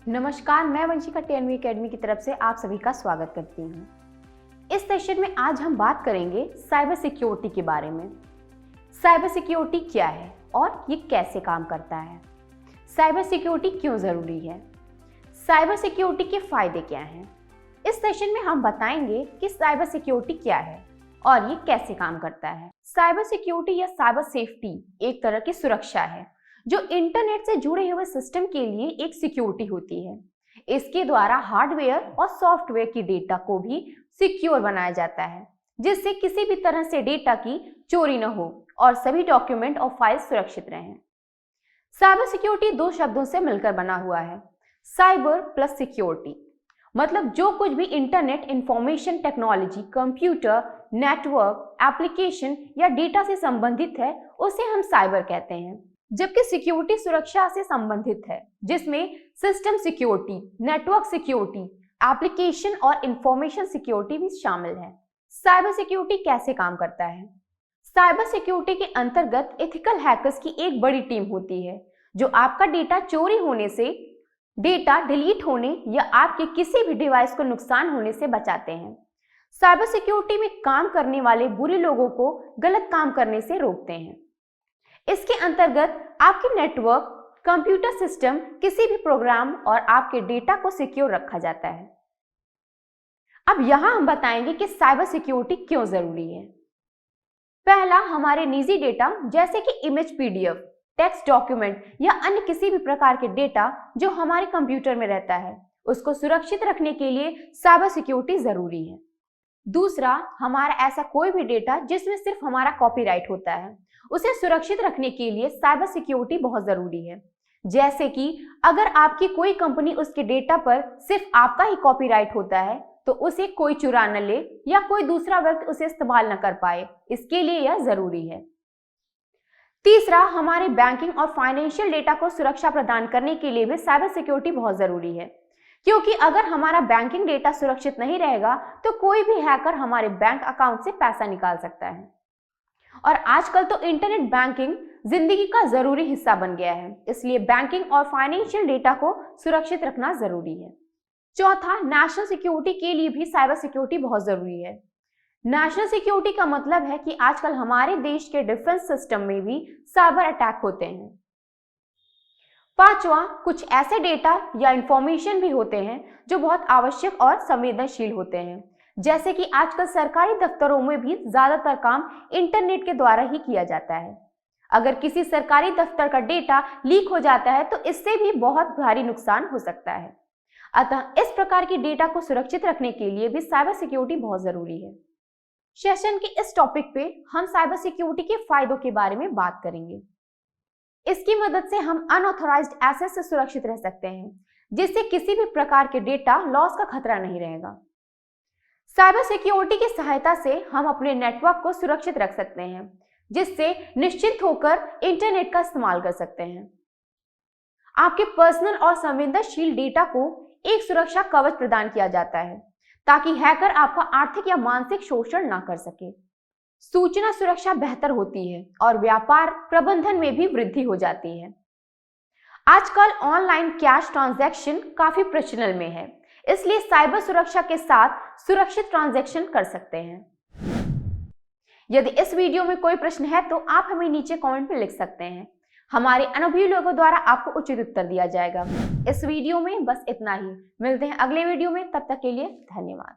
नमस्कार, मैं वंशिका टेनवी एकेडमी की तरफ से आप सभी का स्वागत करती हूँ। इस सेशन में आज हम बात करेंगे साइबर सिक्योरिटी के बारे में। साइबर सिक्योरिटी क्या है और ये कैसे काम करता है? साइबर सिक्योरिटी क्यों ज़रूरी है? साइबर सिक्योरिटी के फायदे क्या हैं? इस सेशन में हम बताएंगे कि साइबर सिक्योरिटी क्या है और ये कैसे काम करता है। साइबर सिक्योरिटी या साइबर सेफ्टी एक तरह की सुरक्षा है जो इंटरनेट से जुड़े हुए सिस्टम के लिए एक सिक्योरिटी होती है। इसके द्वारा हार्डवेयर और सॉफ्टवेयर की डेटा को भी सिक्योर बनाया जाता है, जिससे किसी भी तरह से डेटा की चोरी न हो और सभी डॉक्यूमेंट और फाइल सुरक्षित रहें। साइबर सिक्योरिटी दो शब्दों से मिलकर बना हुआ है, साइबर प्लस सिक्योरिटी। मतलब जो कुछ भी internet, information technology, computer, network, application या डेटा से संबंधित है उसे हम साइबर कहते हैं। जबकि सिक्योरिटी सुरक्षा से संबंधित है, जिसमें system security, network security, application और इंफॉर्मेशन सिक्योरिटी भी शामिल है। साइबर सिक्योरिटी कैसे काम करता है? साइबर सिक्योरिटी के अंतर्गत एथिकल हैकर्स की एक बड़ी टीम होती है जो आपका डेटा चोरी होने से, डेटा डिलीट होने या आपके किसी भी डिवाइस को नुकसान होने से बचाते हैं। साइबर सिक्योरिटी में काम करने वाले बुरे लोगों को गलत काम करने से रोकते हैं। इसके अंतर्गत आपके नेटवर्क, कंप्यूटर सिस्टम, किसी भी प्रोग्राम और आपके डेटा को सिक्योर रखा जाता है। अब यहां हम बताएंगे कि साइबर सिक्योरिटी क्यों जरूरी है। पहला, हमारे निजी डेटा जैसे कि इमेज, पीडीएफ, टेक्स्ट डॉक्यूमेंट या अन्य किसी भी प्रकार के डेटा जो हमारे कंप्यूटर में रहता है, उसको सुरक्षित रखने के लिए साइबर सिक्योरिटी जरूरी है। दूसरा, हमारा ऐसा कोई भी डेटा जिसमें सिर्फ हमारा कॉपीराइट होता है, उसे सुरक्षित रखने के लिए साइबर सिक्योरिटी बहुत जरूरी है। जैसे कि अगर आपकी कोई कंपनी, उसके डेटा पर सिर्फ आपका ही कॉपीराइट होता है तो उसे कोई चुरा न ले या कोई दूसरा व्यक्ति उसे इस्तेमाल न कर पाए, इसके लिए यह जरूरी है। तीसरा, हमारे बैंकिंग और फाइनेंशियल डेटा को सुरक्षा प्रदान करने के लिए भी साइबर सिक्योरिटी बहुत जरूरी है, क्योंकि अगर हमारा बैंकिंग डेटा सुरक्षित नहीं रहेगा तो कोई भी हैकर हमारे बैंक अकाउंट से पैसा निकाल सकता है। और आजकल तो इंटरनेट बैंकिंग जिंदगी का जरूरी हिस्सा बन गया है, इसलिए बैंकिंग और फाइनेंशियल डेटा को सुरक्षित रखना जरूरी है। चौथा, नेशनल सिक्योरिटी के लिए भी साइबर सिक्योरिटी बहुत जरूरी है। नेशनल सिक्योरिटी का मतलब है कि आजकल हमारे देश के डिफेंस सिस्टम में भी साइबर अटैक होते हैं। पांचवा, कुछ ऐसे डेटा या इंफॉर्मेशन भी होते हैं जो बहुत आवश्यक और संवेदनशील होते हैं, जैसे कि आजकल सरकारी दफ्तरों में भी ज्यादातर काम इंटरनेट के द्वारा ही किया जाता है। अगर किसी सरकारी दफ्तर का डेटा लीक हो जाता है तो इससे भी बहुत भारी नुकसान हो सकता है। अतः इस प्रकार की डेटा को सुरक्षित रखने के लिए भी साइबर सिक्योरिटी बहुत जरूरी है। सेशन के इस टॉपिक पे हम साइबर सिक्योरिटी के फायदों के बारे में बात करेंगे। इसकी मदद से हम अनऑथराइज्ड एक्सेस से सुरक्षित रह सकते हैं, जिससे किसी भी प्रकार के डेटा लॉस का खतरा नहीं रहेगा। साइबर सिक्योरिटी की सहायता से हम अपने नेटवर्क को सुरक्षित रख सकते हैं, जिससे निश्चिंत होकर इंटरनेट का इस्तेमाल कर सकते हैं। आपके पर्सनल और संवेदनशील डेटा को एक सुरक्षा कवच प्रदान किया जाता है ताकि हैकर आपका आर्थिक या मानसिक शोषण ना कर सके। सूचना सुरक्षा बेहतर होती है और व्यापार प्रबंधन में भी वृद्धि हो जाती है। आजकल ऑनलाइन कैश ट्रांजैक्शन काफी प्रचलन में है, इसलिए साइबर सुरक्षा के साथ सुरक्षित ट्रांजैक्शन कर सकते हैं। यदि इस वीडियो में कोई प्रश्न है तो आप हमें नीचे कमेंट में लिख सकते हैं। हमारे अनुभवी लोगों द्वारा आपको उचित उत्तर दिया जाएगा। इस वीडियो में बस इतना ही। मिलते हैं अगले वीडियो में, तब तक के लिए धन्यवाद।